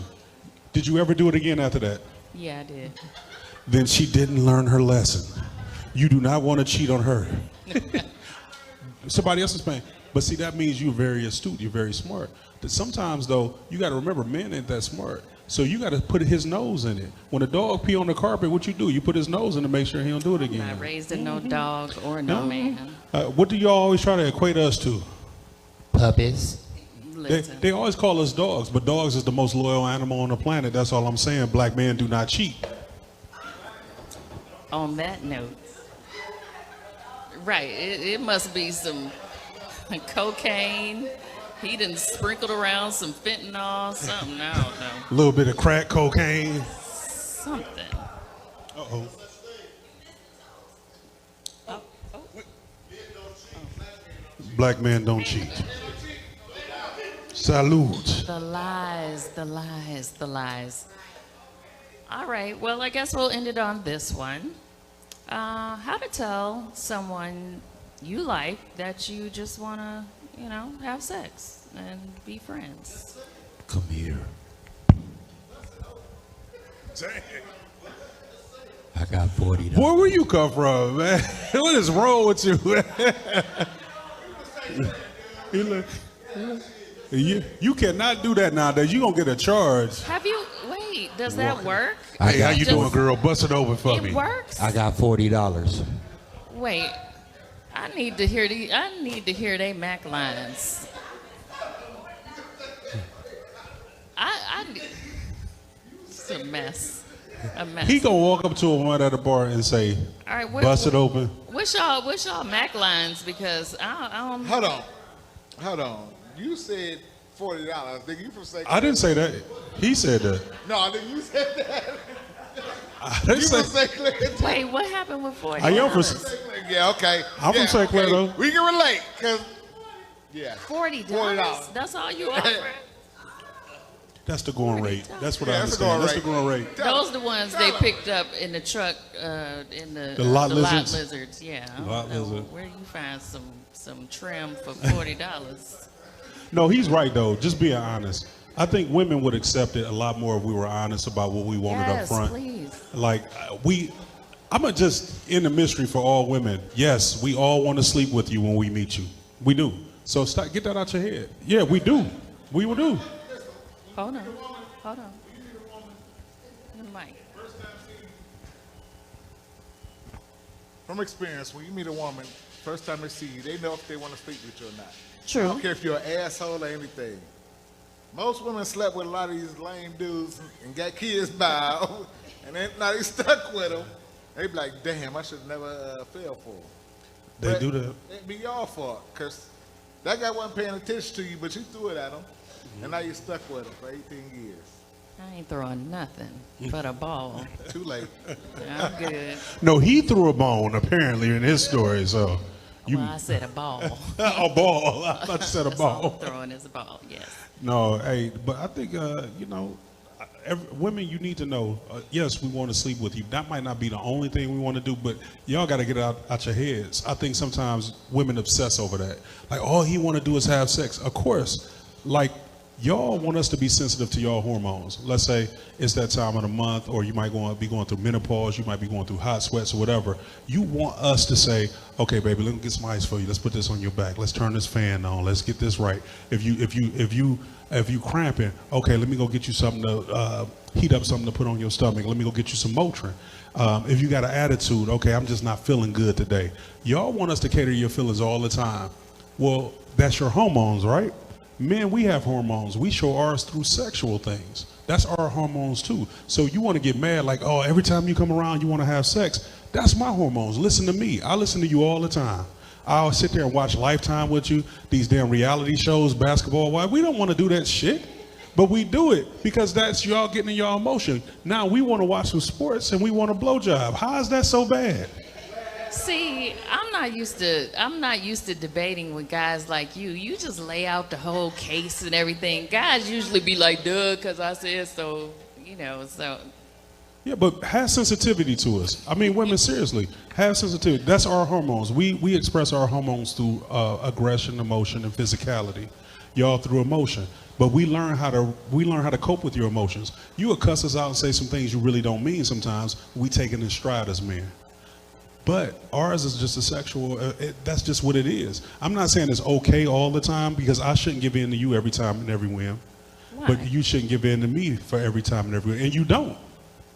Did you ever do it again after that? Yeah, I did. Then she didn't learn her lesson. You do not want to cheat on her. Somebody else is paying. But see, that means you're very astute. You're very smart. But sometimes, though, you got to remember, men ain't that smart. So you got to put his nose in it. When a dog pee on the carpet, what you do? You put his nose in to make sure he don't do it again. Not raised in no dog or no man. What do y'all always try to equate us to? Puppies. They always call us dogs, but dogs is the most loyal animal on the planet. That's all I'm saying. Black men do not cheat. On that note, right, it must be some cocaine. He done sprinkled around some fentanyl, something, I don't know. A little bit of crack cocaine. Something. Uh-oh. Black men don't cheat. Salute. The lies, the lies, the lies. All right, well, I guess we'll end it on this one. How to tell someone you like that you just want to, have sex and be friends. Come here. I got $40. Boy, where you come from, man? What is wrong with you? You cannot do that nowadays. You gonna get a charge. Does that work? Hey, how you doing, girl? Bust it open for me. It works? I got $40. Wait, I need to hear they Mac lines. It's a mess. He gonna walk up to him right at the bar and say, all right, bust it open. What's y'all Mac lines? Because I don't. Hold on. You said $40. Think you from St. I didn't say that. He said that. No, I think you said that. I didn't You say. from St. Clair? Wait, what happened with 40? I am from. Yeah, okay. I'm from St. Clair, though. We can relate, cause yeah. $40. That's all you offer. That's the going rate. That's what I that's the understand. going That's the rate. going rate. Those the ones they picked up in the truck, in the lot lot lizards? lizards. Yeah, I don't Lot know lizard. where you find some trim for $40. No, he's right though. Just being honest. I think women would accept it a lot more if we were honest about what we wanted up front. Please. Like I'm gonna just end the mystery for all women. Yes, we all want to sleep with you when we meet you. We do. So get that out your head. Yeah, we do. We will do. Hold on. The mic. From experience, when you meet a woman, first time they see you, they know if they want to sleep with you or not. True. I don't care if you're an asshole or anything. Most women slept with a lot of these lame dudes and got kids by them, and now they stuck with them. They be like, damn, I should never fell for them. They do that. It'd be your fault, because that guy wasn't paying attention to you, but you threw it at him, and now you're stuck with him for 18 years. I ain't throwing nothing but a ball. Too late. I'm good. No, he threw a bone apparently in his story. So Well, I said a ball. a ball. I thought you said a That's all ball. I'm throwing is a ball, yes. No, hey, but I think women, you need to know. Yes, we want to sleep with you. That might not be the only thing we want to do, but y'all got to get it out your heads. I think sometimes women obsess over that. Like, all he want to do is have sex. Of course, like, y'all want us to be sensitive to y'all hormones. Let's say it's that time of the month, or you might be going through menopause, you might be going through hot sweats or whatever. You want us to say, okay, baby, let me get some ice for you. Let's put this on your back. Let's turn this fan on. Let's get this right. If you cramping, okay, let me go get you something to heat up something to put on your stomach. Let me go get you some Motrin. If you got an attitude, okay, I'm just not feeling good today. Y'all want us to cater to your feelings all the time. Well, that's your hormones, right? Men, we have hormones. We show ours through sexual things. That's our hormones too. So you want to get mad like, oh, every time you come around, you want to have sex. That's my hormones. Listen to me. I listen to you all the time. I'll sit there and watch Lifetime with you, these damn reality shows, basketball. Why? We don't want to do that shit. But we do it because that's y'all getting in y'all emotion. Now we want to watch some sports and we want a blowjob. How is that so bad? See, I'm not used to debating with guys like you. You just lay out the whole case and everything. Guys usually be like, duh, because I said so, so. Yeah, but have sensitivity to us. I mean, women, seriously, have sensitivity. That's our hormones. We express our hormones through aggression, emotion, and physicality. Y'all through emotion. But we learn how to cope with your emotions. You will cuss us out and say some things you really don't mean sometimes. We take it in stride as men. But ours is just a sexual, that's just what it is. I'm not saying it's okay all the time, because I shouldn't give in to you every time and every whim. Why? But you shouldn't give in to me for every time and every whim. And you don't.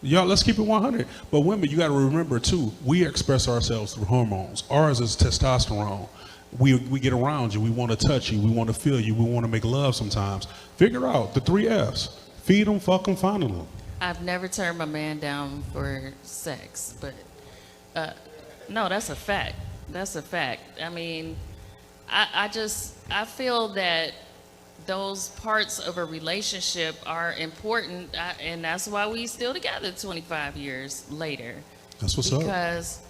Y'all, let's keep it 100. But women, you got to remember too, we express ourselves through hormones. Ours is testosterone. We get around you. We want to touch you. We want to feel you. We want to make love sometimes. Figure out the 3 F's. Feed them, fuck them, fondle them. I've never turned my man down for sex, but no, that's a fact. That's a fact. I mean, I feel that those parts of a relationship are important, and that's why we still together 25 years later. That's what's up. Because,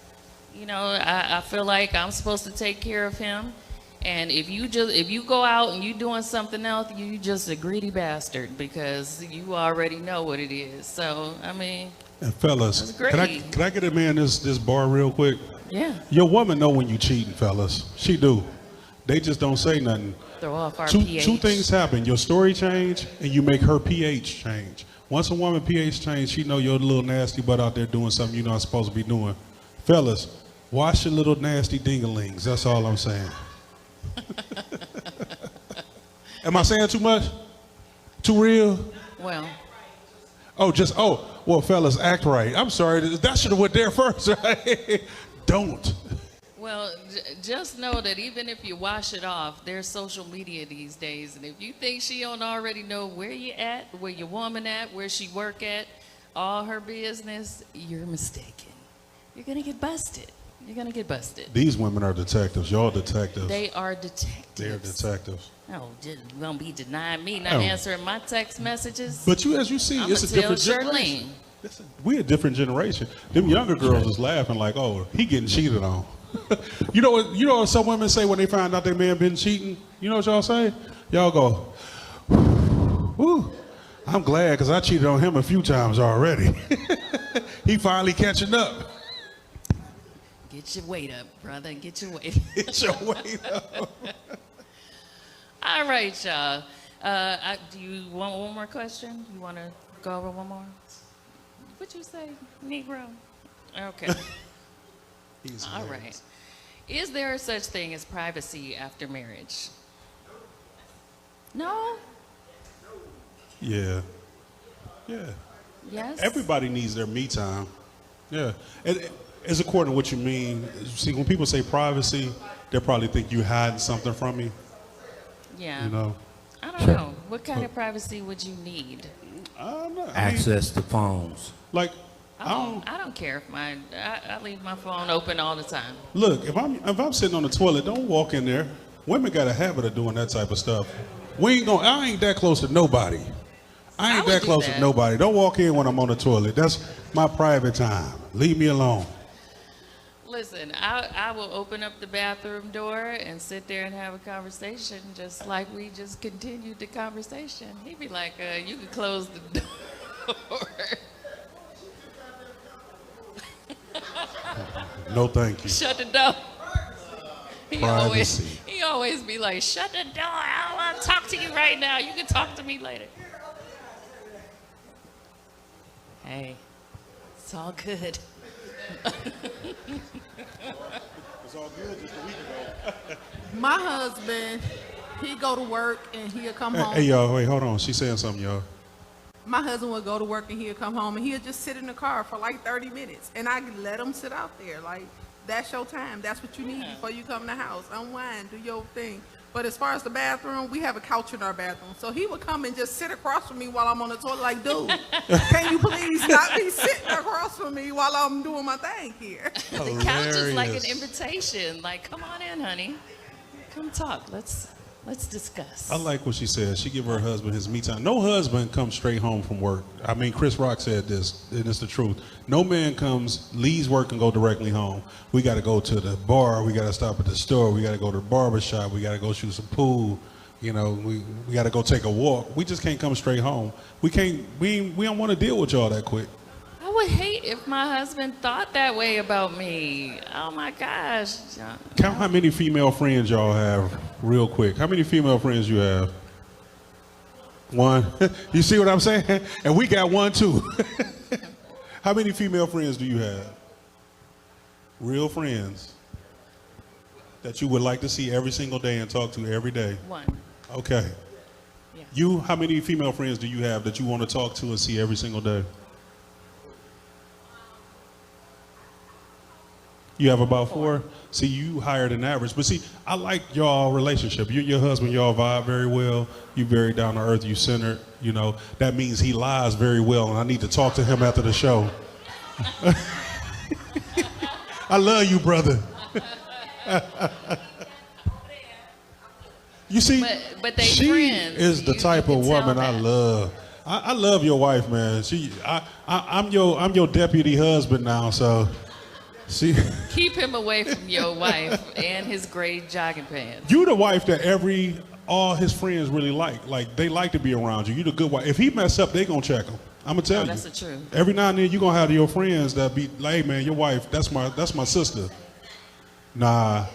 I feel like I'm supposed to take care of him, and if you go out and you doing something else, you just a greedy bastard, because you already know what it is. So, I mean. And fellas, can I get a man this bar real quick? Yeah. Your woman know when you cheating, fellas. She do. They just don't say nothing. Throw off our Two pH. things happen. Your story change, and you make her pH change. Once a woman pH change, she know your little nasty butt out there doing something you're not supposed to be doing. Fellas, wash your little nasty dingalings. That's all I'm saying. Am I saying too much? Too real? Well. Well, fellas, act right. I'm sorry. That should have went there first, right? Don't. Well, just know that even if you wash it off, there's social media these days, and if you think she don't already know where you at, where your woman at, where she work at, all her business, you're mistaken. You're gonna get busted. You're gonna get busted. These women are detectives. Y'all detectives. They are detectives. They're detectives. Oh, just gonna be denying me not answering my text messages. But as you see, it's a different generation. We a different generation. Them younger girls is laughing like, oh, he getting cheated on. You know what some women say when they find out their man been cheating? You know what y'all say? Y'all go, whew, I'm glad because I cheated on him a few times already. He finally catching up. Get your weight up, brother. Get your weight up. Get your weight up. All right, y'all. Do you want one more question? You want to go over one more? What'd you say, Negro? Okay. All right. Is there such thing as privacy after marriage? No? Yeah. Yeah. Yes? Everybody needs their me time. Yeah. It's according to what you mean. See, when people say privacy, they probably think you hiding something from me. Yeah. You know? I don't know. What kind of privacy would you need? I don't know. Access to phones. Like, I don't care if I leave my phone open all the time. look, if I'm sitting on the toilet, don't walk in there. Women got a habit of doing that type of stuff. I ain't that close to nobody. I ain't would that do close that. to nobody. Don't walk in when I'm on the toilet. That's my private time. Leave me alone. Listen, I will open up the bathroom door and sit there and have a conversation just like we just continued the conversation. He'd be like, you can close the door. No, thank you. Shut the door. Privacy. He always be like, shut the door. I don't want to talk to you right now. You can talk to me later. Hey, it's all good. It's all good just a week ago. My husband, he go to work and he'll come home. Hey, y'all, wait, hold on. She's saying something, y'all. My husband would go to work and he'll come home and he'll just sit in the car for like 30 minutes. And I let him sit out there. Like, that's your time. That's what you need before you come in the house. Unwind, do your thing. But as far as the bathroom, we have a couch in our bathroom. So he would come and just sit across from me while I'm on the toilet like, dude, can you please not be sitting across from me while I'm doing my thing here? The couch is like an Hilarious. invitation. Like, come on in, honey. Come talk. Let's discuss. I like what she said. She give her husband his me time. No husband comes straight home from work. I mean, Chris Rock said this, and it's the truth. No man leaves work and go directly home. We got to go to the bar. We got to stop at the store. We got to go to the barber shop. We got to go shoot some pool. You know, we got to go take a walk. We just can't come straight home. We don't want to deal with y'all that quick. I would hate if my husband thought that way about me. Oh my gosh. Count how many female friends y'all have real quick. How many female friends you have? One. You see what I'm saying? And we got one too. How many female friends do you have? Real friends that you would like to see every single day and talk to every day? One. Okay. Yeah. How many female friends do you have that you want to talk to and see every single day? You have about four? See, you higher than average. But see, I like y'all relationship. You and your husband, y'all vibe very well. You very down to earth, you centered. You know, that means he lies very well, and I need to talk to him after the show. I love you, brother. You see, but they she friends. is the You type can of tell woman I that. love. I love your wife, man. I'm your deputy husband now, so see. Keep him away from your wife and his gray jogging pants. You the wife that all his friends really like. Like, they like to be around you. You the good wife. If he mess up, they gonna check him. I'm gonna tell you. That's the truth. Every now and then you gonna have your friends that be like, hey man, your wife, that's my sister. Nah.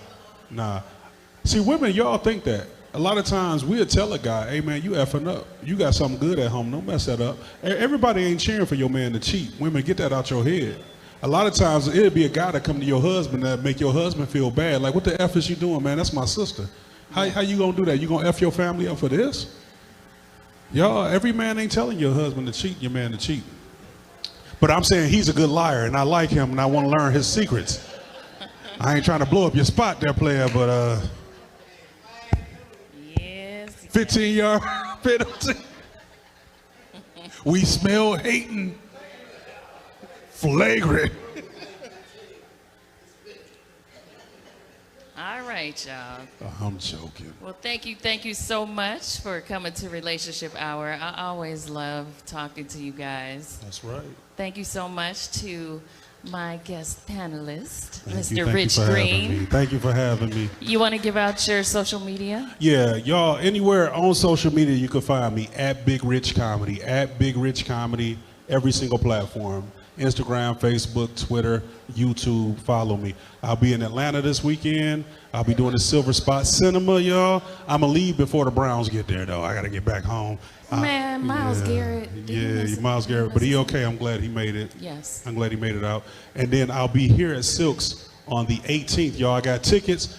See, women, y'all think that. A lot of times we'll tell a guy, hey man, you effing up. You got something good at home. Don't mess that up. Everybody ain't cheering for your man to cheat. Women, get that out your head. A lot of times it'll be a guy that come to your husband that make your husband feel bad. Like, what the F is you doing, man? That's my sister. How you gonna do that? You gonna F your family up for this? Y'all, every man ain't telling your husband to cheat, your man to cheat. But I'm saying he's a good liar, and I like him, and I want to learn his secrets. I ain't trying to blow up your spot there, player, but Yes. 15-yard penalty. We smell hating. Flagrant. All right, y'all. I'm joking. Well, thank you so much for coming to Relationship Hour. I always love talking to you guys. That's right. Thank you so much to my guest panelist, Thank you Mr. Rich for having me. Greene. Thank you for having me. You want to give out your social media? Yeah, y'all, anywhere on social media you can find me at Big Rich Comedy, every single platform. Instagram, Facebook, Twitter, YouTube. Follow me. I'll be in Atlanta this weekend. I'll be doing the Silver Spot Cinema, y'all. I'm going to leave before the Browns get there, though. I got to get back home. Man, Miles Garrett. Yeah, Miles Garrett. But he okay. I'm glad he made it. Yes. I'm glad he made it out. And then I'll be here at Sylk's on the 18th. Y'all, I got tickets.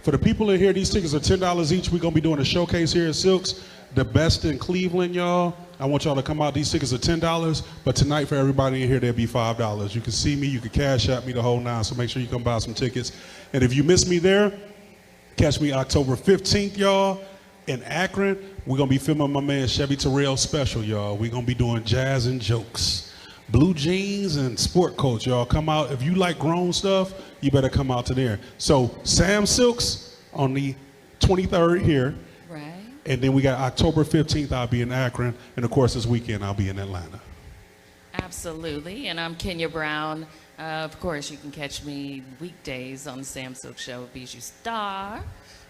For the people in here, these tickets are $10 each. We're going to be doing a showcase here at Sylk's. The best in Cleveland, y'all. I want y'all to come out. These tickets are $10, but tonight for everybody in here, they'll be $5. You can see me, you can cash out me the whole nine, so make sure you come buy some tickets. And if you miss me there, catch me October 15th, y'all, in Akron. We're going to be filming my man Chevy Terrell special, y'all. We're going to be doing jazz and jokes. Blue jeans and sport coats, y'all. Come out. If you like grown stuff, you better come out to there. So Sam Sylk's on the 23rd here. Right. And then we got October 15th, I'll be in Akron. And of course, this weekend, I'll be in Atlanta. Absolutely. And I'm Kenya Brown. Of course, you can catch me weekdays on the Sam Sylk Show, Bijou Star,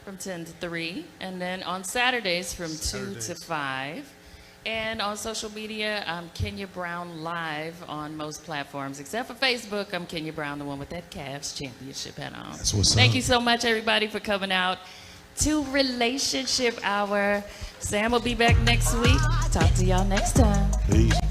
from 10 to 3. And then on Saturdays from 2 to 5. And on social media, I'm Kenya Brown Live on most platforms. Except for Facebook, I'm Kenya Brown, the one with that Cavs championship hat on. That's what's Thank up. you so much, everybody, for coming out to Relationship Hour. Sam will be back next week. Talk to y'all next time. Peace.